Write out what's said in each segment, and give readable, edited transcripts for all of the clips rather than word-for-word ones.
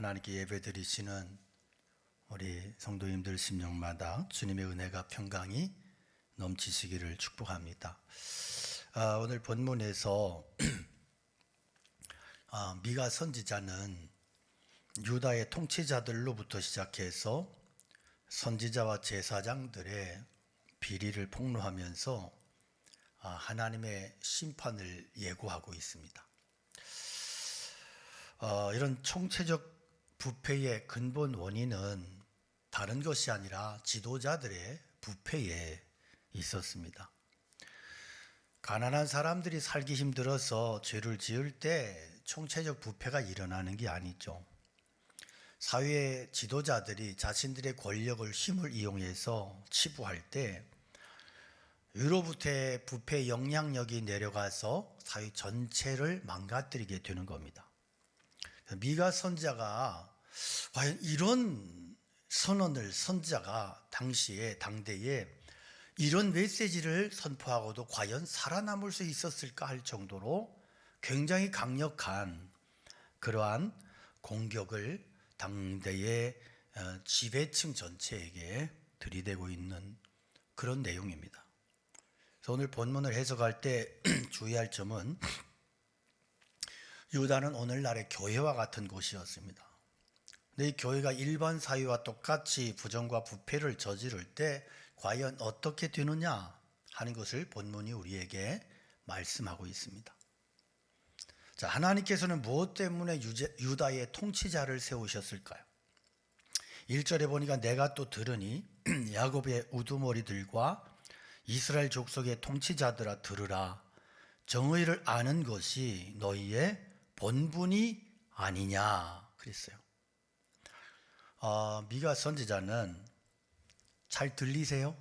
하나님께 예배드리시는 우리 성도님들 심령마다 주님의 은혜가 평강이 넘치시기를 축복합니다. 오늘 본문에서 미가 선지자는 유다의 통치자들로부터 시작해서 선지자와 제사장들의 비리를 폭로하면서 하나님의 심판을 예고하고 있습니다. 이런 총체적 부패의 근본 원인은 다른 것이 아니라 지도자들의 부패에 있었습니다. 가난한 사람들이 살기 힘들어서 죄를 지을 때 총체적 부패가 일어나는 게 아니죠. 사회의 지도자들이 자신들의 권력을 힘을 이용해서 치부할 때 위로부터의 부패 영향력이 내려가서 사회 전체를 망가뜨리게 되는 겁니다. 미가 선지자가 과연 이런 선지자가 당대에 이런 메시지를 선포하고도 과연 살아남을 수 있었을까 할 정도로 굉장히 강력한 그러한 공격을 당대의 지배층 전체에게 들이대고 있는 그런 내용입니다. 그래서 오늘 본문을 해석할 때 주의할 점은 유다는 오늘날의 교회와 같은 곳이었습니다. 근데 이 교회가 일반 사회와 똑같이 부정과 부패를 저지를 때 과연 어떻게 되느냐 하는 것을 본문이 우리에게 말씀하고 있습니다. 자, 하나님께서는 무엇 때문에 유다의 통치자를 세우셨을까요? 1절에 보니까 내가 또 들으니 야곱의 우두머리들과 이스라엘 족속의 통치자들아 들으라. 정의를 아는 것이 너희의 본분이 아니냐 그랬어요. 미가 선지자는 잘 들리세요?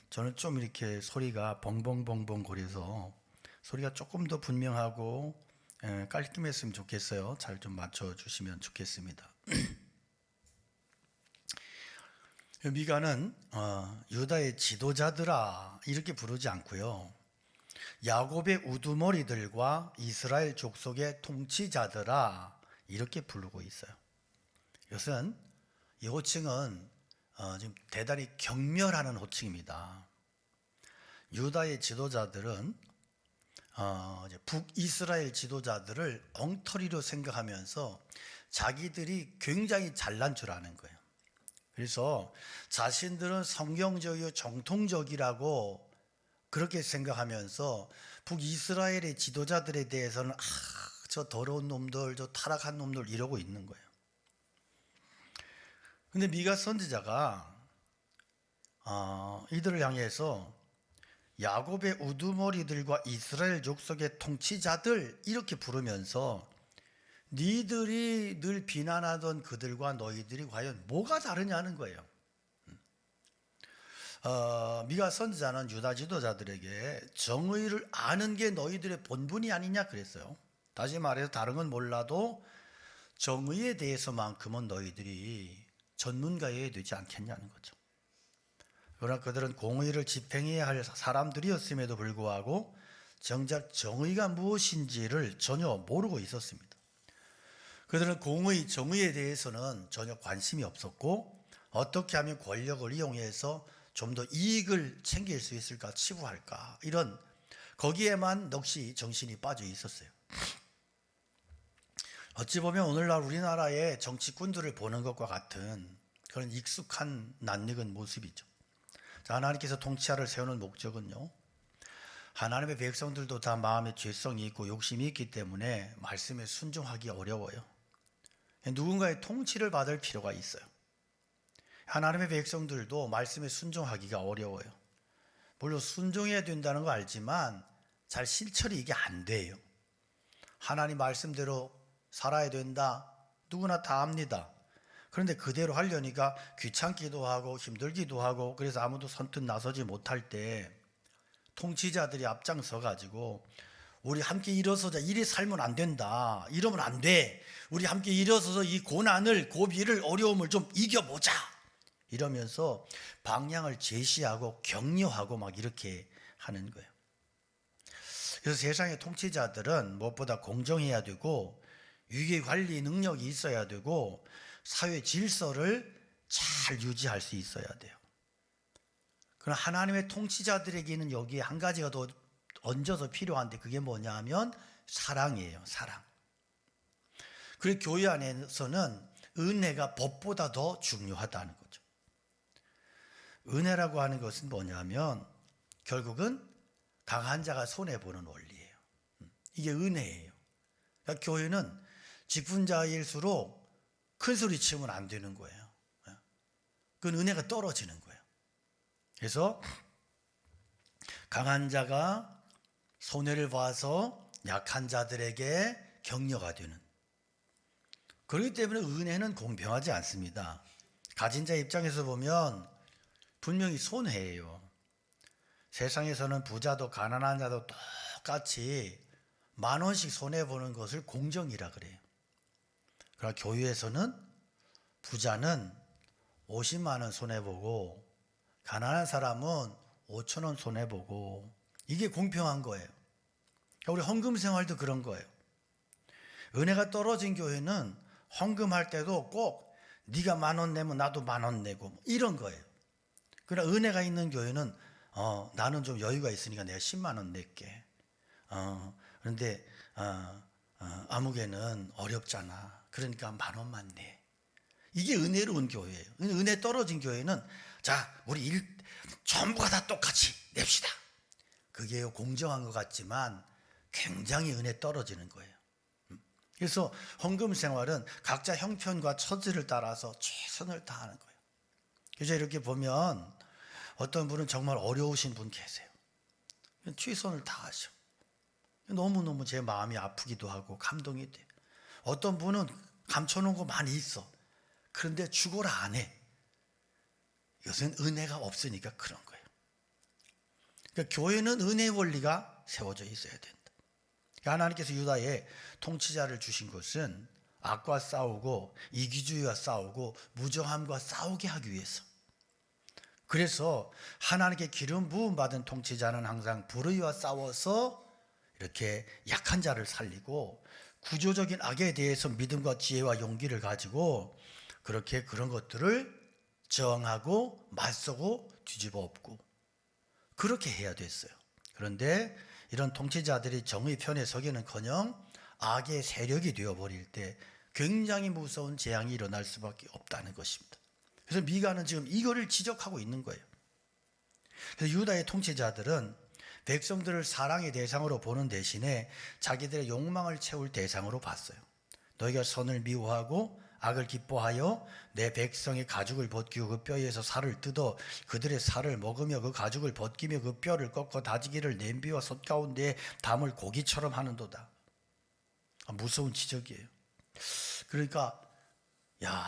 저는 좀 이렇게 소리가 벙벙벙벙 거려서 소리가 조금 더 분명하고 깔끔했으면 좋겠어요. 잘 좀 맞춰주시면 좋겠습니다. 미가는 유다의 지도자들아 이렇게 부르지 않고요. 야곱의 우두머리들과 이스라엘 족속의 통치자들아 이렇게 부르고 있어요. 이것은 이 호칭은 지금 대단히 경멸하는 호칭입니다. 유다의 지도자들은 북이스라엘 지도자들을 엉터리로 생각하면서 자기들이 굉장히 잘난 줄 아는 거예요. 그래서 자신들은 성경적이고 정통적이라고 그렇게 생각하면서 북이스라엘의 지도자들에 대해서는 저 더러운 놈들, 저 타락한 놈들 이러고 있는 거예요. 근데 미가 선지자가 이들을 향해서 야곱의 우두머리들과 이스라엘 족속의 통치자들 이렇게 부르면서 니들이 늘 비난하던 그들과 너희들이 과연 뭐가 다르냐는 거예요. 미가 선지자는 유다 지도자들에게 정의를 아는 게 너희들의 본분이 아니냐 그랬어요. 다시 말해서 다른 건 몰라도 정의에 대해서만큼은 너희들이 전문가여야 되지 않겠냐는 거죠. 그러나 그들은 공의를 집행해야 할 사람들이었음에도 불구하고 정작 정의가 무엇인지를 전혀 모르고 있었습니다. 그들은 정의에 대해서는 전혀 관심이 없었고 어떻게 하면 권력을 이용해서 좀 더 이익을 챙길 수 있을까 치부할까 이런 거기에만 넋이 정신이 빠져 있었어요. 어찌 보면 오늘날 우리나라의 정치꾼들을 보는 것과 같은 그런 익숙한 낯익은 모습이죠. 자, 하나님께서 통치자를 세우는 목적은요, 하나님의 백성들도 다 마음에 죄성이 있고 욕심이 있기 때문에 말씀에 순종하기 어려워요. 누군가의 통치를 받을 필요가 있어요. 하나님의 백성들도 말씀에 순종하기가 어려워요. 물론 순종해야 된다는 거 알지만 잘 실천이 이게 안 돼요. 하나님 말씀대로 살아야 된다. 누구나 다 압니다. 그런데 그대로 하려니까 귀찮기도 하고 힘들기도 하고 그래서 아무도 선뜻 나서지 못할 때 통치자들이 앞장서 가지고 우리 함께 일어서자. 이래 살면 안 된다. 이러면 안 돼. 우리 함께 일어서서 이 고난을, 고비를, 어려움을 좀 이겨보자. 이러면서 방향을 제시하고 격려하고 막 이렇게 하는 거예요. 그래서 세상의 통치자들은 무엇보다 공정해야 되고 위기 관리 능력이 있어야 되고 사회 질서를 잘 유지할 수 있어야 돼요. 그러나 하나님의 통치자들에게는 여기에 한 가지가 더 얹어서 필요한데 그게 뭐냐 하면 사랑이에요. 사랑. 그리고 교회 안에서는 은혜가 법보다 더 중요하다는 거죠. 은혜라고 하는 것은 뭐냐면 결국은 강한 자가 손해보는 원리예요. 이게 은혜예요. 그러니까 교회는 직분자일수록 큰 소리 치면 안 되는 거예요. 그건 은혜가 떨어지는 거예요. 그래서 강한 자가 손해를 봐서 약한 자들에게 격려가 되는, 그렇기 때문에 은혜는 공평하지 않습니다. 가진 자 입장에서 보면 분명히 손해예요. 세상에서는 부자도 가난한 자도 똑같이 10,000원씩 손해보는 것을 공정이라 그래요. 그러나 교회에서는 부자는 50만 원 손해보고 가난한 사람은 5,000원 손해보고, 이게 공평한 거예요. 그러니까 우리 헌금 생활도 그런 거예요. 은혜가 떨어진 교회는 헌금할 때도 꼭 네가 10,000원 내면 나도 10,000원 내고 이런 거예요. 그러나 은혜가 있는 교회는 나는 좀 여유가 있으니까 내가 10만 원 낼게. 그런데 아무개는 어렵잖아. 그러니까 10,000원만 내. 이게 은혜로운 교회예요. 은혜 떨어진 교회는 자, 우리 전부가 다 똑같이 냅시다. 그게 공정한 것 같지만 굉장히 은혜 떨어지는 거예요. 그래서 헌금 생활은 각자 형편과 처지를 따라서 최선을 다하는 거예요. 그래서 이렇게 보면 어떤 분은 정말 어려우신 분 계세요. 최선을 다하셔. 너무너무 제 마음이 아프기도 하고 감동이 돼요. 어떤 분은 감춰놓은 거 많이 있어. 그런데 죽어라 안 해. 이것은 은혜가 없으니까 그런 거예요. 그러니까 교회는 은혜의 원리가 세워져 있어야 된다. 하나님께서 유다에 통치자를 주신 것은 악과 싸우고 이기주의와 싸우고 무정함과 싸우게 하기 위해서. 그래서 하나님께 기름 부음 받은 통치자는 항상 불의와 싸워서 이렇게 약한 자를 살리고 구조적인 악에 대해서 믿음과 지혜와 용기를 가지고 그렇게 그런 것들을 저항하고 맞서고 뒤집어 엎고 그렇게 해야 됐어요. 그런데 이런 통치자들이 정의 편에 서기는커녕 악의 세력이 되어버릴 때 굉장히 무서운 재앙이 일어날 수밖에 없다는 것입니다. 그래서 미가는 지금 이거를 지적하고 있는 거예요. 그래서 유다의 통치자들은 백성들을 사랑의 대상으로 보는 대신에 자기들의 욕망을 채울 대상으로 봤어요. 너희가 선을 미워하고 악을 기뻐하여 내 백성의 가죽을 벗기고 그 뼈에서 살을 뜯어 그들의 살을 먹으며 그 가죽을 벗기며 그 뼈를 꺾어 다지기를 냄비와 솥 가운데에 담을 고기처럼 하는도다. 무서운 지적이에요. 그러니까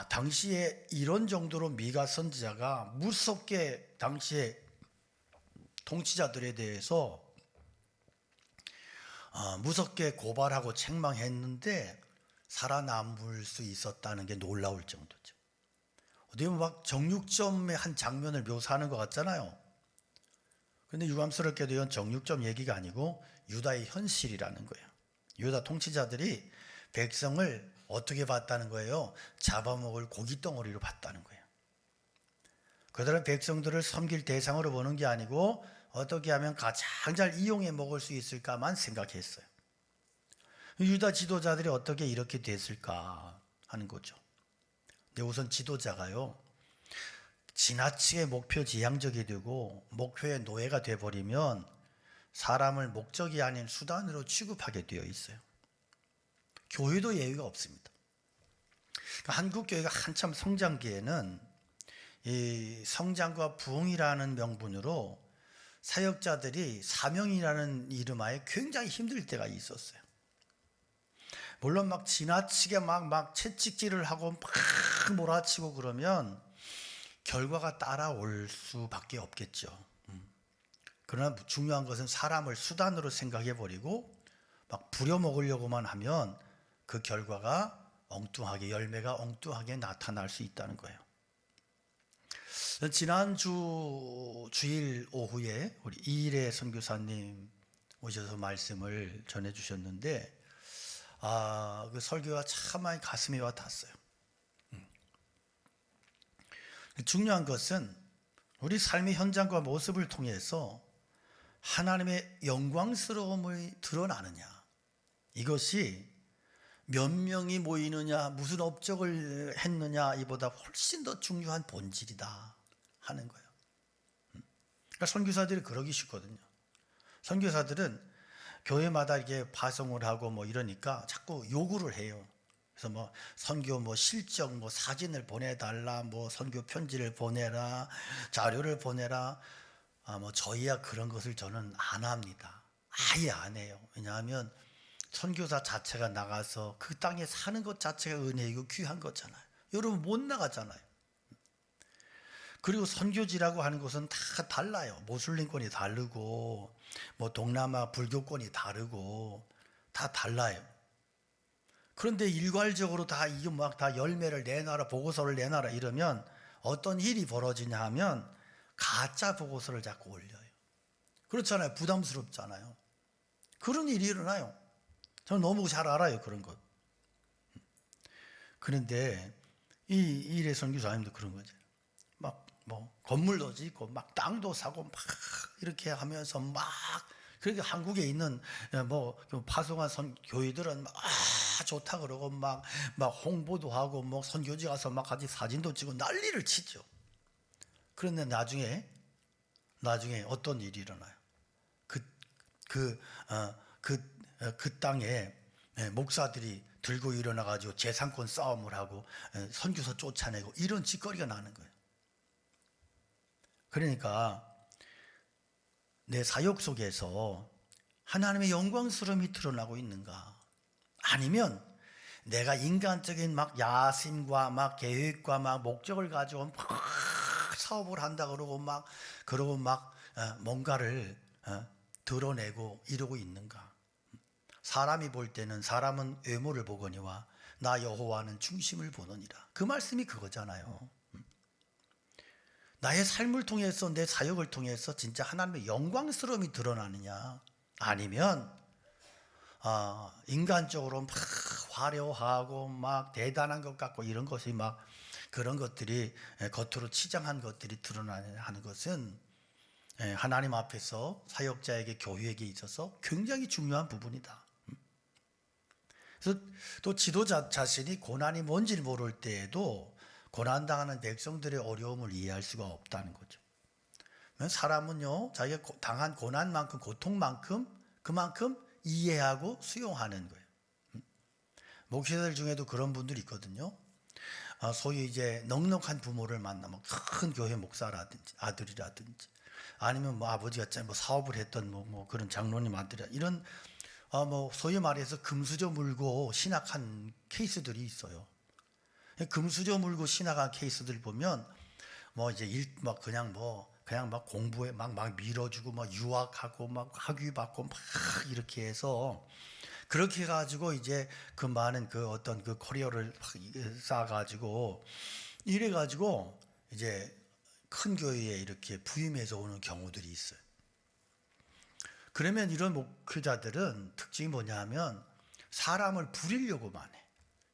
당시에 이런 정도로 미가 선지자가 무섭게 당시에 통치자들에 대해서 무섭게 고발하고 책망했는데 살아남을 수 있었다는 게 놀라울 정도죠. 어떻게 보면 막 정육점의 한 장면을 묘사하는 것 같잖아요. 그런데 유감스럽게도 이건 정육점 얘기가 아니고 유다의 현실이라는 거예요. 유다 통치자들이 백성을 어떻게 봤다는 거예요? 잡아먹을 고깃덩어리로 봤다는 거예요. 그들은 백성들을 섬길 대상으로 보는 게 아니고 어떻게 하면 가장 잘 이용해 먹을 수 있을까만 생각했어요. 유다 지도자들이 어떻게 이렇게 됐을까 하는 거죠. 근데 우선 지도자가요, 지나치게 목표 지향적이 되고 목표의 노예가 돼버리면 사람을 목적이 아닌 수단으로 취급하게 되어 있어요. 교회도 예외가 없습니다. 그러니까 한국 교회가 한참 성장기에는 이 성장과 부흥이라는 명분으로 사역자들이 사명이라는 이름하에 굉장히 힘들 때가 있었어요. 물론 막 지나치게 막 채찍질을 하고 막 몰아치고 그러면 결과가 따라올 수밖에 없겠죠. 그러나 중요한 것은 사람을 수단으로 생각해버리고 막 부려먹으려고만 하면 그 결과가 엉뚱하게, 열매가 엉뚱하게 나타날 수 있다는 거예요. 지난주 주일 오후에 우리 이일의 선교사님 오셔서 말씀을 전해주셨는데 그 설교가 참 많이 가슴에 와 닿았어요. 중요한 것은 우리 삶의 현장과 모습을 통해서 하나님의 영광스러움을 드러나느냐, 이것이 몇 명이 모이느냐, 무슨 업적을 했느냐, 이보다 훨씬 더 중요한 본질이다 하는 거예요. 그러니까 선교사들이 그러기 쉽거든요. 선교사들은 교회마다 이렇게 파송을 하고 뭐 이러니까 자꾸 요구를 해요. 그래서 뭐 선교 뭐 실적 뭐 사진을 보내달라, 뭐 선교 편지를 보내라, 자료를 보내라. 뭐 저희야 그런 것을 저는 안 합니다. 아예 안 해요. 왜냐하면 선교사 자체가 나가서 그 땅에 사는 것 자체가 은혜이고 귀한 거잖아요. 여러분 못 나가잖아요. 그리고 선교지라고 하는 것은 다 달라요. 모슬림권이 다르고 뭐 동남아 불교권이 다르고 다 달라요. 그런데 일괄적으로 다 이게 막 다 열매를 내놔라, 보고서를 내놔라 이러면 어떤 일이 벌어지냐 하면 가짜 보고서를 자꾸 올려요. 그렇잖아요. 부담스럽잖아요. 그런 일이 일어나요. 저는 너무 잘 알아요, 그런 것. 그런데 이 일의 선교사님도 그런 거죠. 막 뭐 건물도 짓고 막 땅도 사고 막 이렇게 하면서 막, 그러니까 한국에 있는 뭐 파송한 교회들은 막 좋다 그러고 막 홍보도 하고 뭐 선교지 가서 막 같이 사진도 찍고 난리를 치죠. 그런데 나중에 어떤 일이 일어나요? 그 땅에 목사들이 들고 일어나 가지고 재산권 싸움을 하고 선교사 쫓아내고 이런 짓거리가 나는 거예요. 그러니까 내 사역 속에서 하나님의 영광스러움이 드러나고 있는가? 아니면 내가 인간적인 막 야심과 막 계획과 막 목적을 가지고 막 사업을 한다 그러고 막 뭔가를 드러내고 이러고 있는가? 사람이 볼 때는 사람은 외모를 보거니와 나 여호와는 중심을 보느니라. 그 말씀이 그거잖아요. 나의 삶을 통해서, 내 사역을 통해서 진짜 하나님의 영광스러움이 드러나느냐, 아니면 인간적으로 막 화려하고 막 대단한 것 같고 이런 것이 막 그런 것들이 겉으로 치장한 것들이 드러나느냐 하는 것은 하나님 앞에서 사역자에게, 교회에게 있어서 굉장히 중요한 부분이다. 그래서 또 지도자 자신이 고난이 뭔지를 모를 때에도 고난당하는 백성들의 어려움을 이해할 수가 없다는 거죠. 사람은요, 자기가 당한 고난만큼, 고통만큼 그만큼 이해하고 수용하는 거예요. 목회자들 중에도 그런 분들이 있거든요. 소위 이제 넉넉한 부모를 만나면 큰 교회 목사라든지 아들이라든지 아니면 뭐 아버지가 뭐 사업을 했던 뭐 그런 장로님 아들이라 이런 뭐 소위 말해서 금수저 물고 신학한 케이스들이 있어요. 금수저 물고 신학한 케이스들 보면 뭐 이제 그냥 막 공부에 막 밀어주고 막 유학하고 막 학위 받고 막 이렇게 해서 그렇게 해가지고 이제 그 많은 그 어떤 그 커리어를 쌓아가지고 이래가지고 이제 큰 교회에 이렇게 부임해서 오는 경우들이 있어요. 그러면 이런 목회자들은 특징이 뭐냐 하면 사람을 부리려고만 해.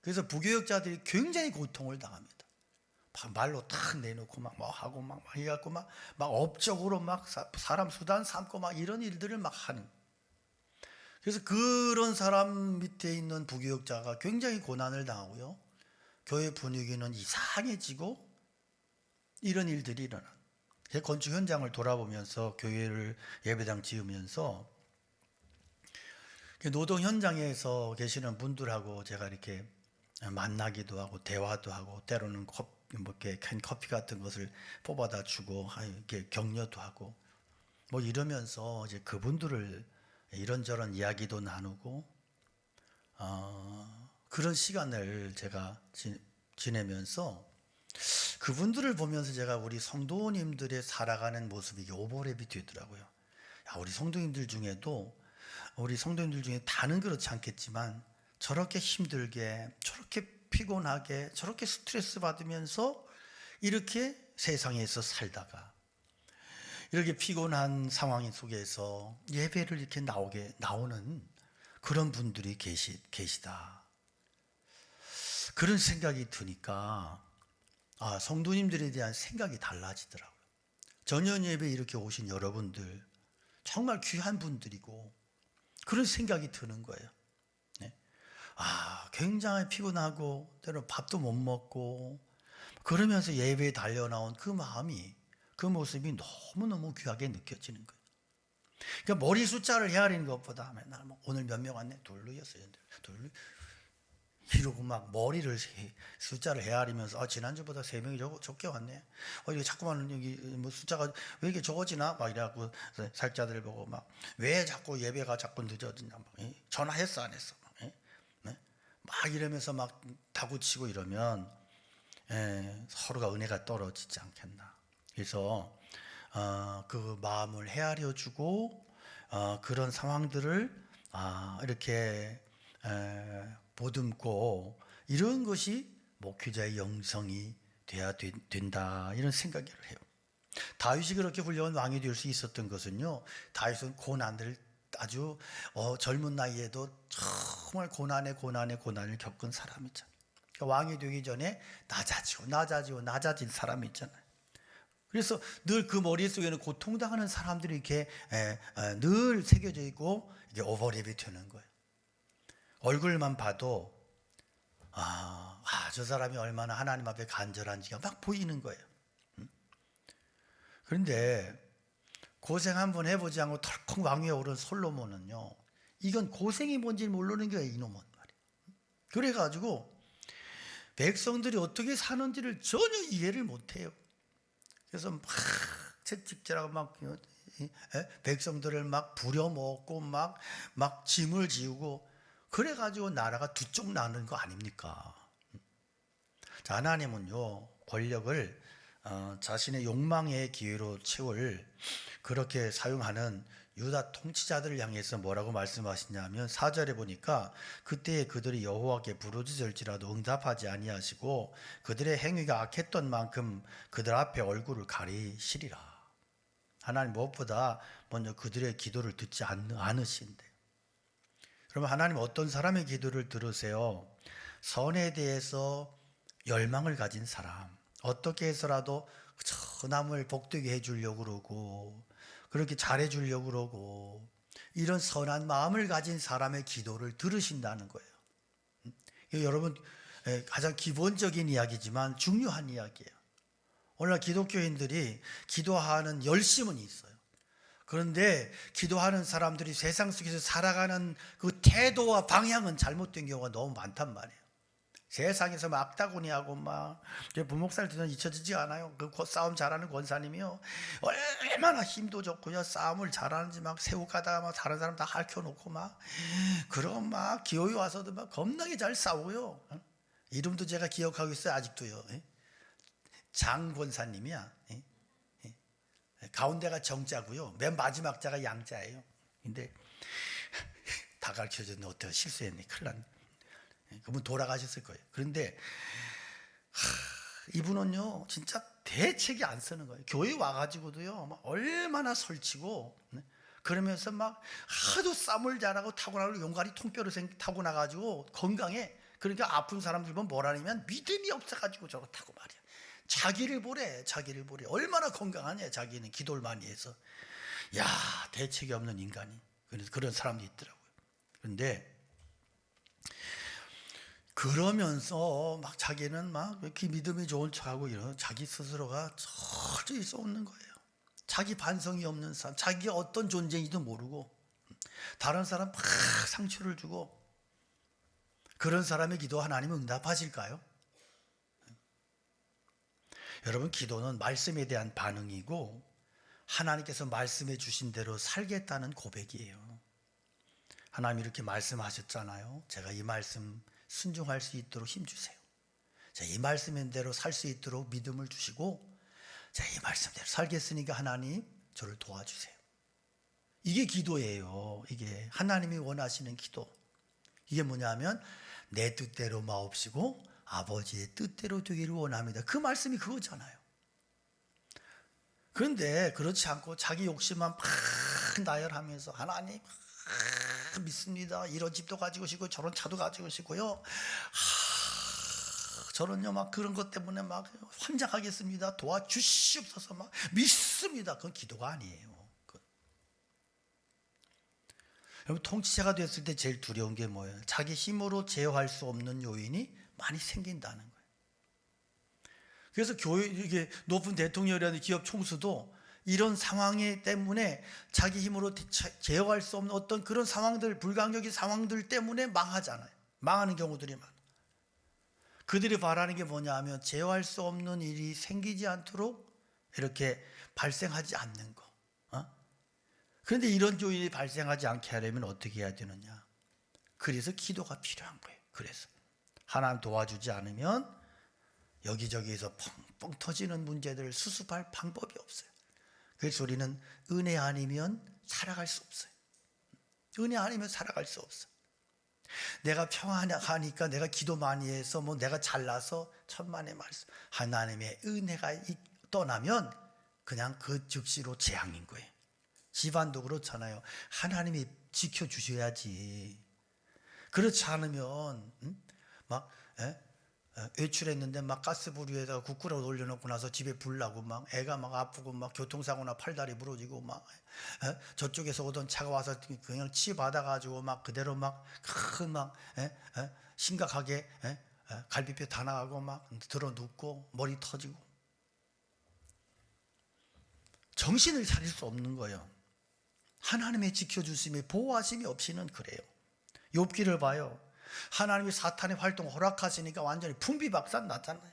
그래서 부교역자들이 굉장히 고통을 당합니다. 말로 탁 내놓고 막 하고 막 해갖고 막 업적으로 막 사람 수단 삼고 막 이런 일들을 막 하는. 그래서 그런 사람 밑에 있는 부교역자가 굉장히 고난을 당하고요. 교회 분위기는 이상해지고 이런 일들이 일어나. 제 건축 현장을 돌아보면서 교회를 예배당 지으면서 노동 현장에서 계시는 분들하고 제가 이렇게 만나기도 하고 대화도 하고 때로는 이렇게 캔 커피 같은 것을 뽑아다 주고 이렇게 격려도 하고 뭐 이러면서 이제 그분들을 이런저런 이야기도 나누고 그런 시간을 제가 지내면서 그분들을 보면서 제가 우리 성도님들의 살아가는 모습이 오버랩이 되더라고요. 우리 성도님들 중에 다는 그렇지 않겠지만 저렇게 힘들게, 저렇게 피곤하게, 저렇게 스트레스 받으면서 이렇게 세상에서 살다가 이렇게 피곤한 상황 속에서 예배를 이렇게 나오는 그런 분들이 계시다. 그런 생각이 드니까 성도님들에 대한 생각이 달라지더라고요. 전년 예배 이렇게 오신 여러분들 정말 귀한 분들이고 그런 생각이 드는 거예요. 네. 굉장히 피곤하고 때로 밥도 못 먹고 그러면서 예배에 달려나온 그 마음이, 그 모습이 너무너무 귀하게 느껴지는 거예요. 그러니까 머리 숫자를 헤아리는 것보다 맨날 오늘 몇 명 왔네? 둘이었어요. 이러고 막 머리를 숫자를 헤아리면서 지난주보다 3명이 적게 왔네. 이거 자꾸만 여기 뭐 숫자가 왜 이렇게 적어지나? 막 이래갖고 살자들 보고 막 왜 자꾸 예배가 자꾸 늦어지냐? 막 전화했어 안 했어? 막 이러면서 막 다구치고 이러면 서로가 은혜가 떨어지지 않겠나. 그래서 그 마음을 헤아려주고 그런 상황들을 이렇게 보듬고 이런 것이 목회자의 영성이 돼야 된다, 이런 생각을 해요. 다윗이 그렇게 훌륭한 왕이 될 수 있었던 것은요, 다윗은 고난을 아주 젊은 나이에도 정말 고난을 겪은 사람이잖아요. 그러니까 왕이 되기 전에 낮아진 사람이 있잖아요. 그래서 늘 그 머릿속에는 고통당하는 사람들이 이렇게 늘 새겨져 있고 이게 오버랩이 되는 거예요. 얼굴만 봐도 저 사람이 얼마나 하나님 앞에 간절한지가 막 보이는 거예요. 그런데 고생 한번 해보지 않고 덜컥 왕위에 오른 솔로몬은요, 이건 고생이 뭔지 모르는 거예요, 이놈은 말이에요. 그래가지고 백성들이 어떻게 사는지를 전혀 이해를 못해요. 그래서 막 채찍질하고 막 백성들을 막 부려먹고 막 짐을 지우고 그래가지고 나라가 두 쪽 나는 거 아닙니까? 자, 하나님은요, 권력을 자신의 욕망의 기회로 채울 그렇게 사용하는 유다 통치자들을 향해서 뭐라고 말씀하시냐면 4절에 보니까 그때에 그들이 여호와께 부르짖을지라도 응답하지 아니하시고 그들의 행위가 악했던 만큼 그들 앞에 얼굴을 가리시리라. 하나님 무엇보다 먼저 그들의 기도를 듣지 않으신대. 그러면 하나님 어떤 사람의 기도를 들으세요? 선에 대해서 열망을 가진 사람, 어떻게 해서라도 저 남을 복되게 해주려고 그러고 그렇게 잘해주려고 그러고 이런 선한 마음을 가진 사람의 기도를 들으신다는 거예요. 여러분, 가장 기본적인 이야기지만 중요한 이야기예요. 오늘날 기독교인들이 기도하는 열심은 있어요. 그런데 기도하는 사람들이 세상 속에서 살아가는 그 태도와 방향은 잘못된 경우가 너무 많단 말이에요. 세상에서 막 악다구니하고 막 부목살 듣는 잊혀지지 않아요. 그 싸움 잘하는 권사님이요, 얼마나 힘도 좋고요, 싸움을 잘하는지 막 새우가다가 막 다른 사람 다 핥혀놓고 막 그럼 막 기호에 와서도 막 겁나게 잘 싸우고요. 이름도 제가 기억하고 있어요, 아직도요. 장 권사님이야. 가운데가 정자고요, 맨 마지막 자가 양자예요. 근데 다 가르쳐줬는데 어때요? 실수했네, 큰일 났네. 그분 돌아가셨을 거예요. 그런데 이분은요, 진짜 대책이 안 쓰는 거예요. 교회 와가지고도요, 얼마나 설치고 그러면서 막 하도 싸움을 잘하고 타고나고 용가리 통뼈를 타고나가지고 건강해. 그러니까 아픈 사람들 보면 뭐라냐면 믿음이 없어가지고 저렇다고 말이야. 자기를 보래. 얼마나 건강하냐, 자기는 기도를 많이 해서. 야, 대책이 없는 인간이. 그래서 그런 사람도 있더라고요. 그런데 그러면서 막 자기는 막 이렇게 믿음이 좋은 척하고 이런, 자기 스스로가 철저히 쏟는 거예요. 자기 반성이 없는 사람, 자기가 어떤 존재인지도 모르고 다른 사람 막 상처를 주고, 그런 사람의 기도 하나님은 응답하실까요? 여러분, 기도는 말씀에 대한 반응이고 하나님께서 말씀해 주신 대로 살겠다는 고백이에요. 하나님 이렇게 말씀하셨잖아요. 제가 이 말씀 순종할 수 있도록 힘주세요. 이 말씀대로 살 수 있도록 믿음을 주시고, 이 말씀대로 살겠으니까 하나님 저를 도와주세요. 이게 기도예요. 이게 하나님이 원하시는 기도. 이게 뭐냐면 내 뜻대로 마옵시고 아버지의 뜻대로 되기를 원합니다. 그 말씀이 그거잖아요. 그런데 그렇지 않고 자기 욕심만 막 나열하면서 하나님 믿습니다. 이런 집도 가지고 싶고 저런 차도 가지고 싶고요. 저는요 막 그런 것 때문에 막 환장하겠습니다. 도와주시옵소서 막 믿습니다. 그건 기도가 아니에요. 여러분, 통치자가 됐을 때 제일 두려운 게 뭐예요? 자기 힘으로 제어할 수 없는 요인이 많이 생긴다는 거예요. 그래서 이게 높은 대통령이라는 기업 총수도 이런 상황 때문에 자기 힘으로 제어할 수 없는 어떤 그런 상황들, 불가항력의 상황들 때문에 망하잖아요. 망하는 경우들이 많아요. 그들이 바라는 게 뭐냐 하면 제어할 수 없는 일이 생기지 않도록 이렇게 발생하지 않는 거. 그런데 이런 요인이 발생하지 않게 하려면 어떻게 해야 되느냐? 그래서 기도가 필요한 거예요. 그래서 하나님 도와주지 않으면 여기저기에서 펑펑 터지는 문제들을 수습할 방법이 없어요. 그래서 우리는 은혜 아니면 살아갈 수 없어요. 은혜 아니면 살아갈 수 없어요. 내가 평안하니까 내가 기도 많이 해서 뭐 내가 잘나서 천만의 말씀. 하나님의 은혜가 떠나면 그냥 그 즉시로 재앙인 거예요. 집안도 그렇잖아요. 하나님이 지켜주셔야지. 그렇지 않으면 막 외출했는데 막 가스불 위에다가 국구라고 올려놓고 나서 집에 불 나고 막 애가 막 아프고 막 교통사고나 팔다리 부러지고 막 저쪽에서 오던 차가 와서 그냥 치받아가지고 막 그대로 막 큰 막 심각하게 갈비뼈 다 나가고 막 들어 눕고 머리 터지고 정신을 차릴 수 없는 거예요. 하나님의 지켜주심이 보호하심이 없이는 그래요. 욥기를 봐요. 하나님이 사탄의 활동 허락하시니까 완전히 풍비박산 났잖아요.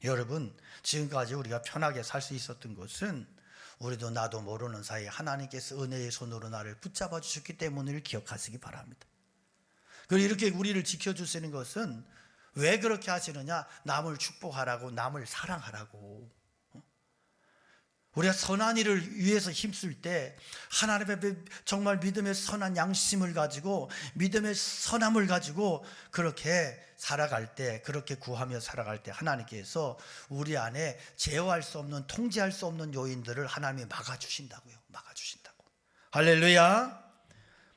여러분, 지금까지 우리가 편하게 살 수 있었던 것은 우리도 나도 모르는 사이에 하나님께서 은혜의 손으로 나를 붙잡아 주셨기 때문을 기억하시기 바랍니다. 그리고 이렇게 우리를 지켜주시는 것은 왜 그렇게 하시느냐? 남을 축복하라고, 남을 사랑하라고. 우리가 선한 일을 위해서 힘쓸 때 하나님의 정말 믿음의 선한 양심을 가지고 믿음의 선함을 가지고 그렇게 살아갈 때, 그렇게 구하며 살아갈 때 하나님께서 우리 안에 제어할 수 없는, 통제할 수 없는 요인들을 하나님이 막아주신다고요. 막아주신다고. 할렐루야.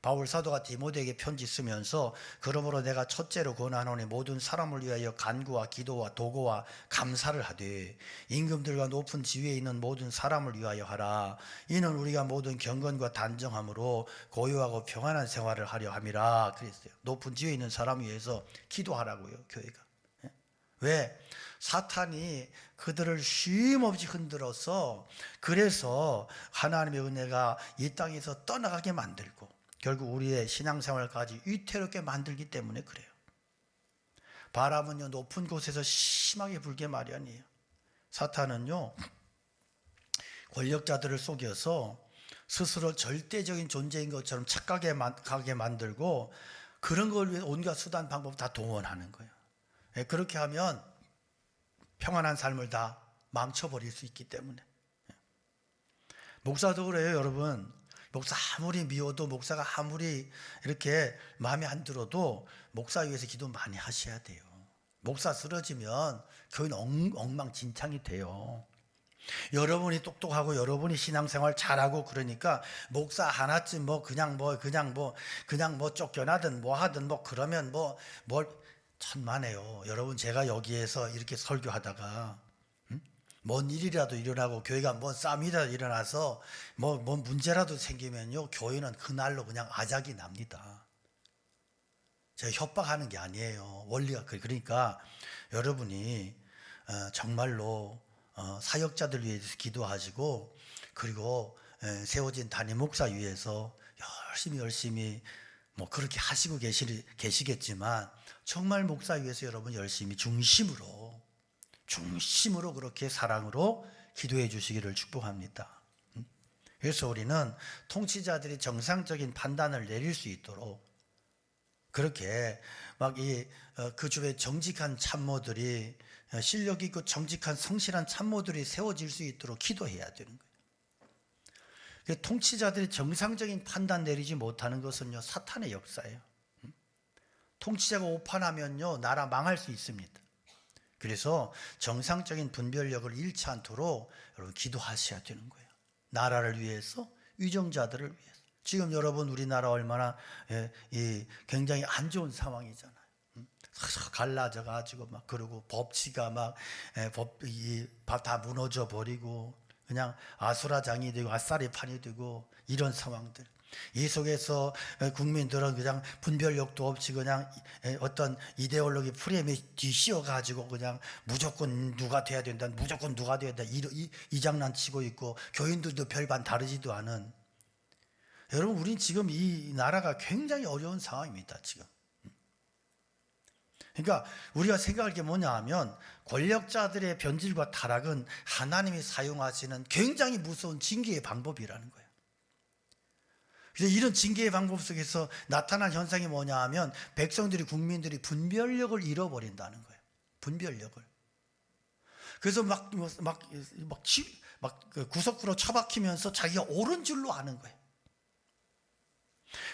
바울 사도가 디모데에게 편지 쓰면서 그러므로 내가 첫째로 권하노니 모든 사람을 위하여 간구와 기도와 도고와 감사를 하되 임금들과 높은 지위에 있는 모든 사람을 위하여 하라. 이는 우리가 모든 경건과 단정함으로 고요하고 평안한 생활을 하려 함이라 그랬어요. 높은 지위에 있는 사람 위해서 기도하라고요. 교회가. 왜? 사탄이 그들을 쉼없이 흔들어서 그래서 하나님의 은혜가 이 땅에서 떠나가게 만들고 결국 우리의 신앙생활까지 위태롭게 만들기 때문에 그래요. 바람은요 높은 곳에서 심하게 불게 마련이에요. 사탄은요 권력자들을 속여서 스스로 절대적인 존재인 것처럼 착각하게 만들고 그런 걸 위해 온갖 수단 방법 다 동원하는 거예요. 그렇게 하면 평안한 삶을 다 망쳐버릴 수 있기 때문에. 목사도 그래요. 여러분, 목사 아무리 미워도, 목사가 아무리 이렇게 마음에 안 들어도 목사 위해서 기도 많이 하셔야 돼요. 목사 쓰러지면 교회는 엉망진창이 돼요. 여러분이 똑똑하고 여러분이 신앙생활 잘하고 그러니까 목사 하나쯤 그냥 쫓겨나든 뭐 하든 그러면 뭘 천만에요. 여러분, 제가 여기에서 이렇게 설교하다가 뭔 일이라도 일어나고 교회가 뭔 싸움이라도 일어나서 뭔 문제라도 생기면요 교회는 그날로 그냥 아작이 납니다. 제가 협박하는 게 아니에요. 원리가 그러니까 여러분이 정말로 사역자들 위해서 기도하시고 그리고 세워진 담임 목사 위해서 열심히 그렇게 하시고 계시겠지만 정말 목사 위해서 여러분 열심히 중심으로 그렇게 사랑으로 기도해 주시기를 축복합니다. 그래서 우리는 통치자들이 정상적인 판단을 내릴 수 있도록 그렇게 그 주변에 정직한 참모들이 실력 있고 정직한 성실한 참모들이 세워질 수 있도록 기도해야 되는 거예요. 통치자들이 정상적인 판단 내리지 못하는 것은요 사탄의 역사예요. 통치자가 오판하면요 나라 망할 수 있습니다. 그래서 정상적인 분별력을 잃지 않도록 여러분 기도하셔야 되는 거예요. 나라를 위해서, 위정자들을 위해서. 지금 여러분 우리나라 얼마나 굉장히 안 좋은 상황이잖아요. 갈라져 가지고 막 그러고 법치가 막 법이 다 무너져 버리고 그냥 아수라장이 되고 아싸리판이 되고 이런 상황들. 이 속에서 국민들은 그냥 분별력도 없이 그냥 어떤 이데올로기 프레임에 뒤씌어 가지고 그냥 무조건 누가 돼야 된다, 무조건 누가 돼야 된다 이 장난치고 있고, 교인들도 별반 다르지도 않은. 여러분, 우린 지금 이 나라가 굉장히 어려운 상황입니다. 지금. 그러니까 우리가 생각할 게 뭐냐 하면, 권력자들의 변질과 타락은 하나님이 사용하시는 굉장히 무서운 징계의 방법이라는 거예요. 그래서 이런 징계의 방법 속에서 나타난 현상이 뭐냐 하면, 백성들이, 국민들이 분별력을 잃어버린다는 거예요. 분별력을. 그래서 막 구석구로 처박히면서 자기가 옳은 줄로 아는 거예요.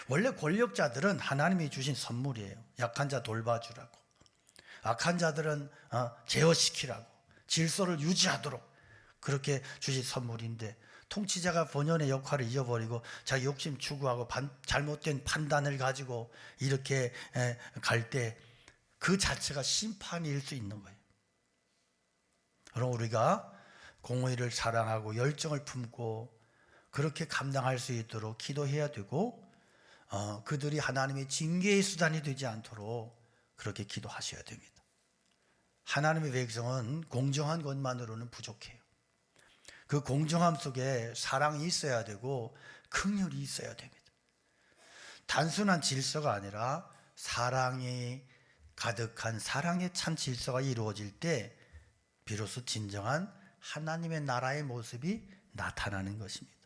원래 권력자들은 하나님이 주신 선물이에요. 약한 자 돌봐주라고, 악한 자들은 제어시키라고, 질서를 유지하도록 그렇게 주신 선물인데, 통치자가 본연의 역할을 잊어버리고 자기 욕심 추구하고 잘못된 판단을 가지고 이렇게 갈 때 그 자체가 심판일 수 있는 거예요. 그럼 우리가 공의를 사랑하고 열정을 품고 그렇게 감당할 수 있도록 기도해야 되고, 그들이 하나님의 징계의 수단이 되지 않도록 그렇게 기도하셔야 됩니다. 하나님의 백성은 공정한 것만으로는 부족해요. 그 공정함 속에 사랑이 있어야 되고 긍휼이 있어야 됩니다. 단순한 질서가 아니라 사랑이 가득한, 사랑의 찬 질서가 이루어질 때 비로소 진정한 하나님의 나라의 모습이 나타나는 것입니다.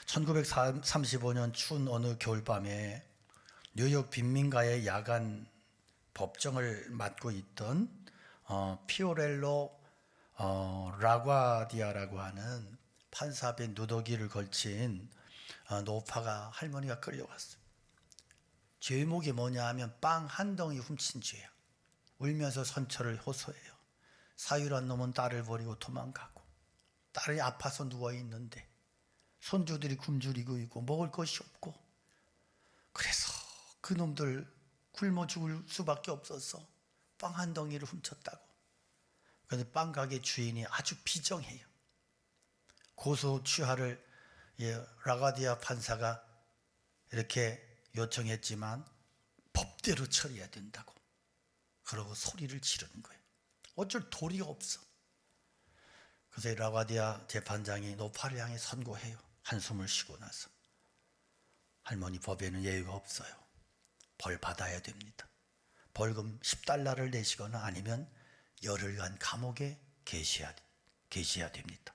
1935년 추운 어느 겨울밤에 뉴욕 빈민가의 야간 법정을 맡고 있던 피오렐로 라과디아라고 하는 판사 앞에 누더기를 걸친 노파가, 할머니가 끌려왔어요. 죄목이 뭐냐 하면 빵 한 덩이 훔친 죄야. 울면서 선처를 호소해요. 사유란 놈은 딸을 버리고 도망가고, 딸이 아파서 누워있는데 손주들이 굶주리고 있고 먹을 것이 없고, 그래서 그 놈들 굶어 죽을 수밖에 없어서 빵 한 덩이를 훔쳤다고. 그런데 빵 가게 주인이 아주 비정해요. 고소 취하를 라가디아 판사가 이렇게 요청했지만 법대로 처리해야 된다고. 그러고 소리를 지르는 거예요. 어쩔 도리가 없어. 그래서 라가디아 재판장이 노파를 향해 선고해요. 한숨을 쉬고 나서, 할머니, 법에는 예외가 없어요. 벌 받아야 됩니다. 벌금 10달러를 내시거나 아니면 열흘간 감옥에 계셔야 됩니다.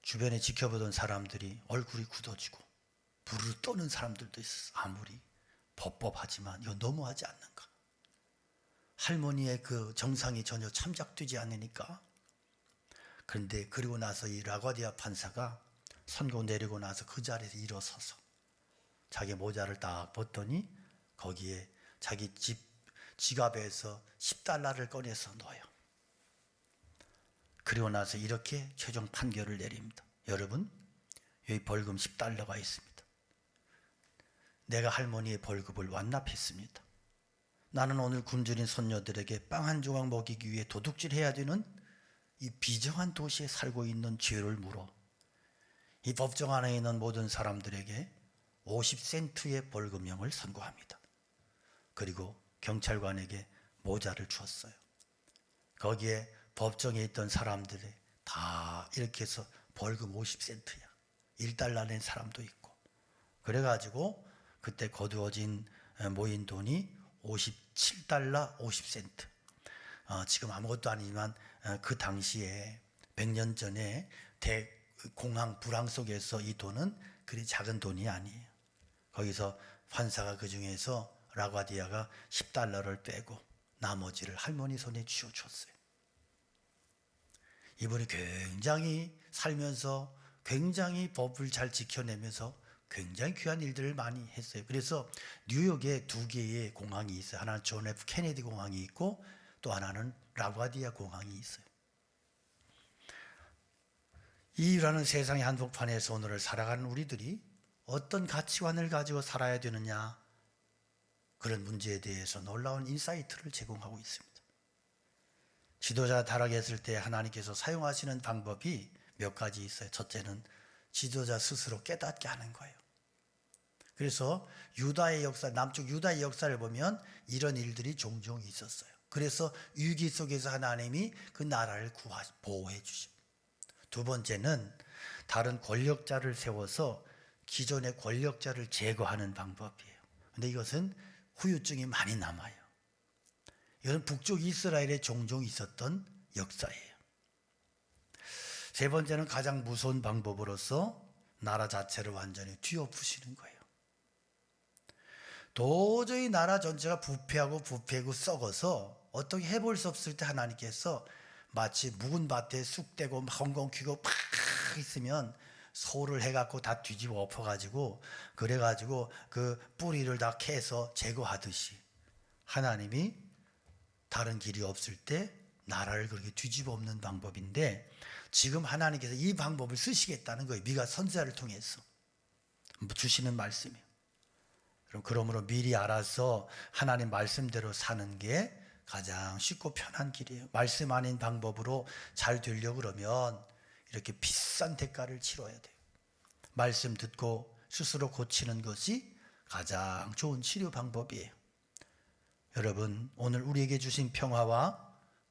주변에 지켜보던 사람들이 얼굴이 굳어지고 부르르 떠는 사람들도 있었어. 아무리 법법하지만 이거 너무하지 않는가. 할머니의 그 정상이 전혀 참작되지 않으니까. 그런데 그리고 나서 이 라과디아 판사가 선고 내리고 나서 그 자리에서 일어서서 자기 모자를 딱 벗더니 거기에 자기 지갑에서 10달러를 꺼내서 넣어요. 그리고 나서 이렇게 최종 판결을 내립니다. 여러분, 여기 벌금 10달러가 있습니다. 내가 할머니의 벌금을 완납했습니다. 나는 오늘 굶주린 손녀들에게 빵 한 조각 먹이기 위해 도둑질해야 되는 이 비정한 도시에 살고 있는 죄를 물어 이 법정 안에 있는 모든 사람들에게 50센트의 벌금형을 선고합니다. 그리고 경찰관에게 모자를 주었어요. 거기에 법정에 있던 사람들이 다 이렇게 해서 벌금 50센트야. 1달러 낸 사람도 있고. 그래가지고 그때 거두어진 모인 돈이 57달러 50센트. 지금 아무것도 아니지만 그 당시에 100년 전에 대공황 불황 속에서 이 돈은 그리 작은 돈이 아니에요. 거기서 판사가 그 중에서 라과디아가 10달러를 빼고 나머지를 할머니 손에 쥐어줬어요. 이분이 굉장히 살면서 굉장히 법을 잘 지켜내면서 굉장히 귀한 일들을 많이 했어요. 그래서 뉴욕에 두 개의 공항이 있어요. 하나는 존 F 케네디 공항이 있고 또 하나는 라과디아 공항이 있어요. 이유라는 세상의 한복판에서 오늘을 살아가는 우리들이 어떤 가치관을 가지고 살아야 되느냐, 그런 문제에 대해서 놀라운 인사이트를 제공하고 있습니다. 지도자 타락에 했을 때 하나님께서 사용하시는 방법이 몇 가지 있어요. 첫째는 지도자 스스로 깨닫게 하는 거예요. 그래서 유다의 역사, 남쪽 유다의 역사를 보면 이런 일들이 종종 있었어요. 그래서 위기 속에서 하나님이 그 나라를 보호해 주십니다. 두 번째는 다른 권력자를 세워서 기존의 권력자를 제거하는 방법이에요. 그런데 이것은 후유증이 많이 남아요. 이건 북쪽 이스라엘에 종종 있었던 역사예요. 세 번째는 가장 무서운 방법으로서 나라 자체를 완전히 뒤엎으시는 거예요. 도저히 나라 전체가 부패하고 썩어서 어떻게 해볼 수 없을 때 하나님께서 마치 묵은 밭에 쑥대고 헝벙 퀴고 팍 있으면 소를 해갖고 다 뒤집어 엎어가지고 그래가지고 그 뿌리를 다 캐서 제거하듯이 하나님이 다른 길이 없을 때 나라를 그렇게 뒤집어 엎는 방법인데, 지금 하나님께서 이 방법을 쓰시겠다는 거예요. 미가 선지자를 통해서 주시는 말씀이에요. 그러므로 미리 알아서 하나님 말씀대로 사는 게 가장 쉽고 편한 길이에요. 말씀 아닌 방법으로 잘 되려고 그러면 이렇게 비싼 대가를 치러야 돼요. 말씀 듣고 스스로 고치는 것이 가장 좋은 치료 방법이에요. 여러분, 오늘 우리에게 주신 평화와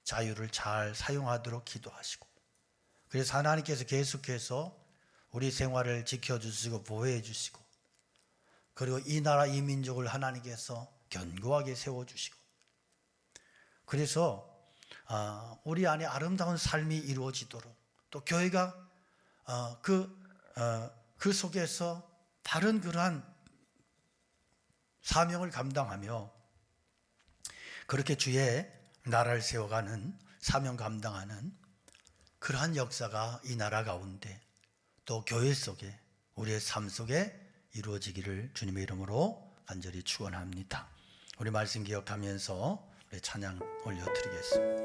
자유를 잘 사용하도록 기도하시고, 그래서 하나님께서 계속해서 우리 생활을 지켜주시고 보호해 주시고, 그리고 이 나라 이 민족을 하나님께서 견고하게 세워주시고, 그래서 우리 안에 아름다운 삶이 이루어지도록, 또 교회가 그 속에서 바른 그러한 사명을 감당하며 그렇게 주의 나라를 세워가는 사명 감당하는 그러한 역사가 이 나라 가운데 또 교회 속에 우리의 삶 속에 이루어지기를 주님의 이름으로 간절히 축원합니다. 우리 말씀 기억하면서 우리 찬양 올려드리겠습니다.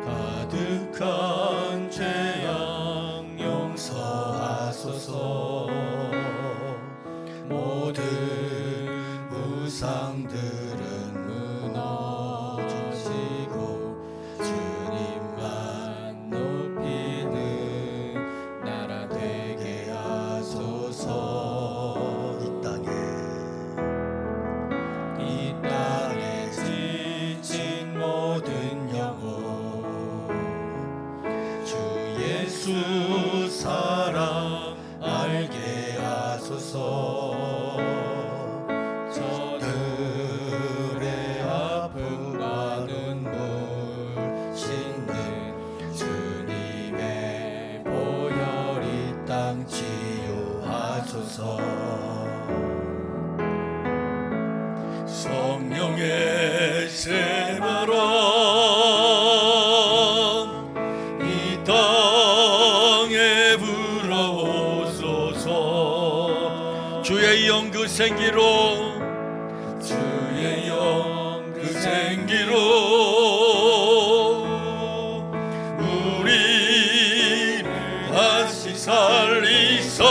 가득한 죄악 용서하소서. 모든 우상들은 무너지고 주님만 높이는 나라 되게 하소서. 이 땅에 지친 모든 영혼 주 사랑 알게 하소서. 저들의 아픔과 눈물 씻는 주님의 보혈 이 땅 치유하소서. 성령의 새바람 이 땅에 불어오소서. 주의 영 그 생기로, 주의 영 그 생기로 우리를 다시 살리사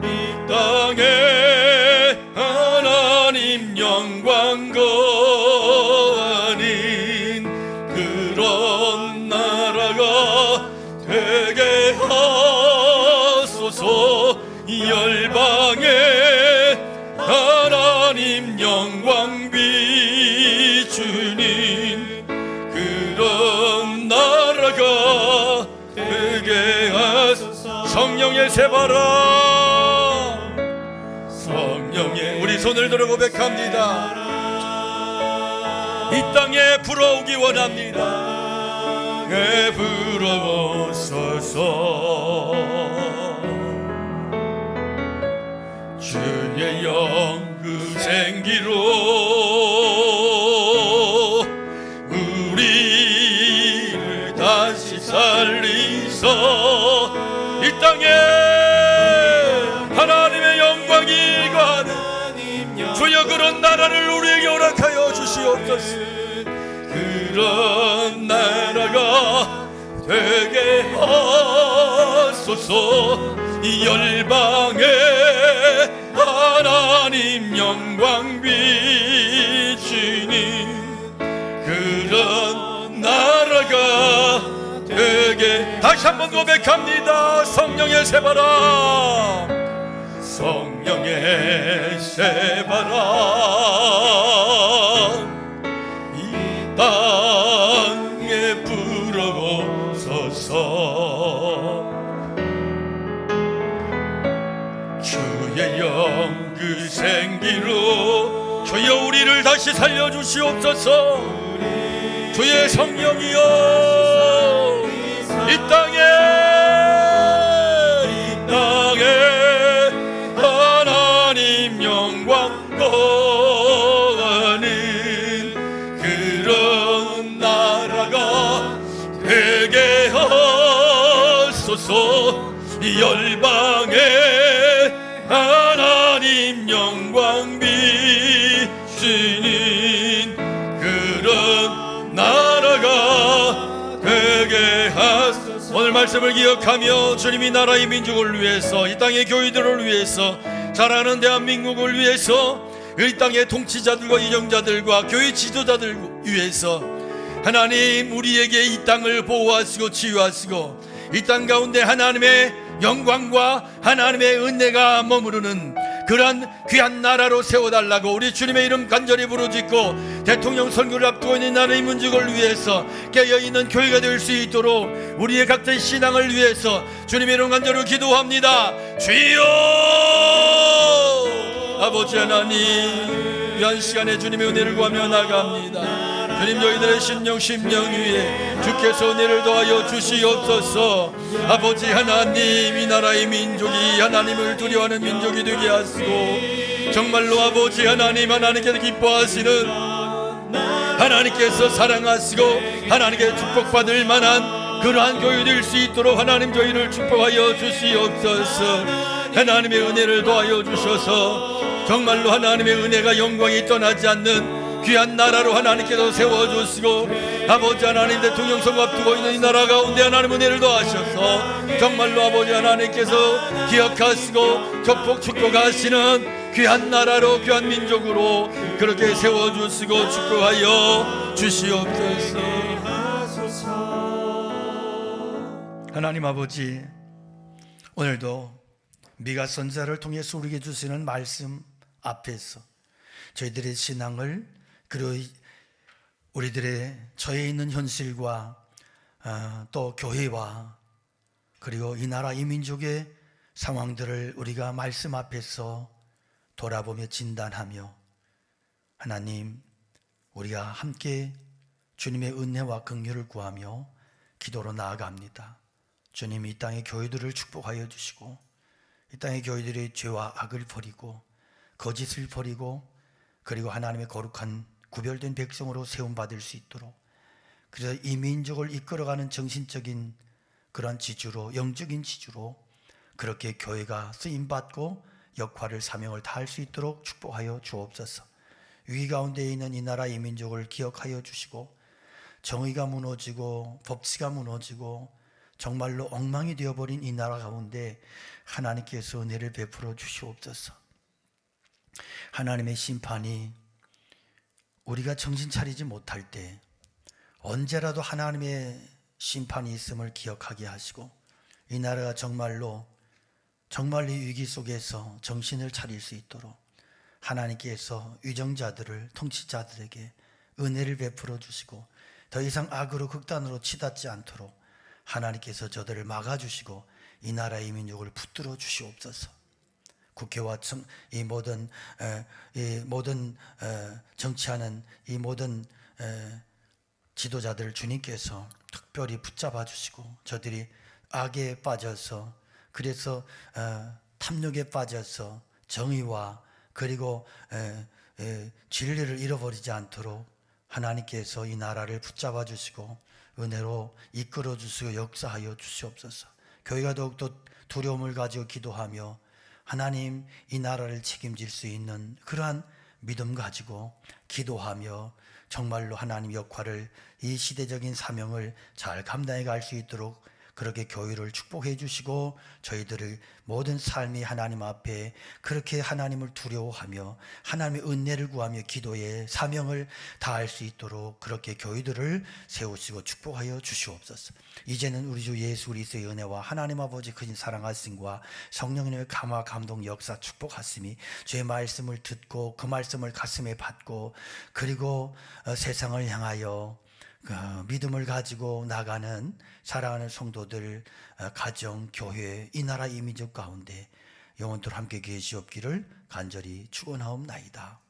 이 땅에 하나님 영광 거하는 그런 나라가 되게 하소서. 열방에 하나님 영광 비추는 그런 나라가 되게 하소서. 성령의 새바람, 성령의, 우리 손을 들어 고백합니다. 이 땅에 불어오기 원합니다. 불어오소서. 주의 영 그 생기로 하나님 주여 그런 나라를 우리에게 허락하여 주시옵소서. 그런 나라가 되게 하소서. 이 열방에 하나님 영광 비치는 그런 나라가 되게. 다시 한번 고백합니다. 성령의 새바람, 성령의 새바람 이 땅에 불어오소서. 주의 영 그 생기로 주여 우리를 다시 살려주시옵소서. 주의 성령이여 이 땅에 하나님 영광 거하는 그런 나라가 되게 하소서. 이 열방에 하나님 영광 비치는 그런 나라가 되게 하소서. 오늘 말씀을 기억하며 주님이 나라의 민족을 위해서, 이 땅의 교회들을 위해서, 자라는 대한민국을 위해서, 이 땅의 통치자들과 이정자들과 교회 지도자들 위해서 하나님 우리에게 이 땅을 보호하시고 치유하시고 이 땅 가운데 하나님의 영광과 하나님의 은혜가 머무르는 그러한 귀한 나라로 세워달라고 우리 주님의 이름 간절히 부르짖고 대통령 선거를 앞두고 있는 나라의 민족을 위해서 깨어있는 교회가 될 수 있도록 우리의 각자의 신앙을 위해서 주님의 이름 간절히 기도합니다. 주여 아버지 하나님, 귀한 시간에 주님의 은혜를 구하며 나갑니다. 주님 저희들의 심령 위에 주께서 은혜를 더하여 주시옵소서. 아버지 하나님, 이 나라의 민족이 하나님을 두려워하는 민족이 되게 하시고 정말로 아버지 하나님, 하나님께서 기뻐하시는, 하나님께서 사랑하시고 하나님께 축복받을 만한 그러한 교회 될 수 있도록 하나님 저희를 축복하여 주시옵소서. 하나님의 은혜를 더하여 주셔서 정말로 하나님의 은혜가 영광이 떠나지 않는 귀한 나라로 하나님께서 세워주시고 아버지 하나님 대통령 선거 앞두고 있는 이 나라 가운데 하나님 은혜를 더하셔서 정말로 아버지 하나님께서 기억하시고 축복 축복하시는 귀한 나라로 귀한 민족으로 그렇게 세워주시고 축복하여 주시옵소서. 하나님 아버지, 오늘도 미가 선자를 통해서 우리에게 주시는 말씀 앞에서 저희들의 신앙을, 그리고 우리들의 처해 있는 현실과 또 교회와 그리고 이 나라 이 민족의 상황들을 우리가 말씀 앞에서 돌아보며 진단하며 하나님, 우리가 함께 주님의 은혜와 긍휼을 구하며 기도로 나아갑니다. 주님, 이 땅의 교회들을 축복하여 주시고 이 땅의 교회들의 죄와 악을 버리고 거짓을 버리고 그리고 하나님의 거룩한 구별된 백성으로 세움받을 수 있도록, 그래서 이 민족을 이끌어가는 정신적인 그런 지주로, 영적인 지주로 그렇게 교회가 쓰임받고 역할을, 사명을 다할 수 있도록 축복하여 주옵소서. 위기 가운데 있는 이 나라 이 민족을 기억하여 주시고 정의가 무너지고 법치가 무너지고 정말로 엉망이 되어버린 이 나라 가운데 하나님께서 은혜를 베풀어 주시옵소서. 하나님의 심판이 우리가 정신 차리지 못할 때 언제라도 하나님의 심판이 있음을 기억하게 하시고 이 나라가 정말로 이 위기 속에서 정신을 차릴 수 있도록 하나님께서 위정자들을, 통치자들에게 은혜를 베풀어 주시고 더 이상 악으로 극단으로 치닫지 않도록 하나님께서 저들을 막아주시고 이 나라의 민족을 붙들어 주시옵소서. 국회와 이 모든 정치하는 이 모든 지도자들 주님께서 특별히 붙잡아 주시고 저들이 악에 빠져서, 그래서 탐욕에 빠져서 정의와 그리고 진리를 잃어버리지 않도록 하나님께서 이 나라를 붙잡아 주시고 은혜로 이끌어 주시고 역사하여 주시옵소서. 교회가 더욱더 두려움을 가지고 기도하며 하나님 이 나라를 책임질 수 있는 그러한 믿음 가지고 기도하며 정말로 하나님 역할을, 이 시대적인 사명을 잘 감당해 갈 수 있도록 그렇게 교회를 축복해 주시고 저희들의 모든 삶이 하나님 앞에 그렇게 하나님을 두려워하며 하나님의 은혜를 구하며 기도의 사명을 다할 수 있도록 그렇게 교회들을 세우시고 축복하여 주시옵소서. 이제는 우리 주 예수 그리스도의 은혜와 하나님 아버지 크신 사랑하심과 성령님의 감화 감동 역사 축복하심이 주의 말씀을 듣고 그 말씀을 가슴에 받고 그리고 세상을 향하여 믿음을 가지고 나가는 사랑하는 성도들, 가정, 교회, 이 나라 이민족 가운데 영원토록 함께 계시옵기를 간절히 축원하옵나이다.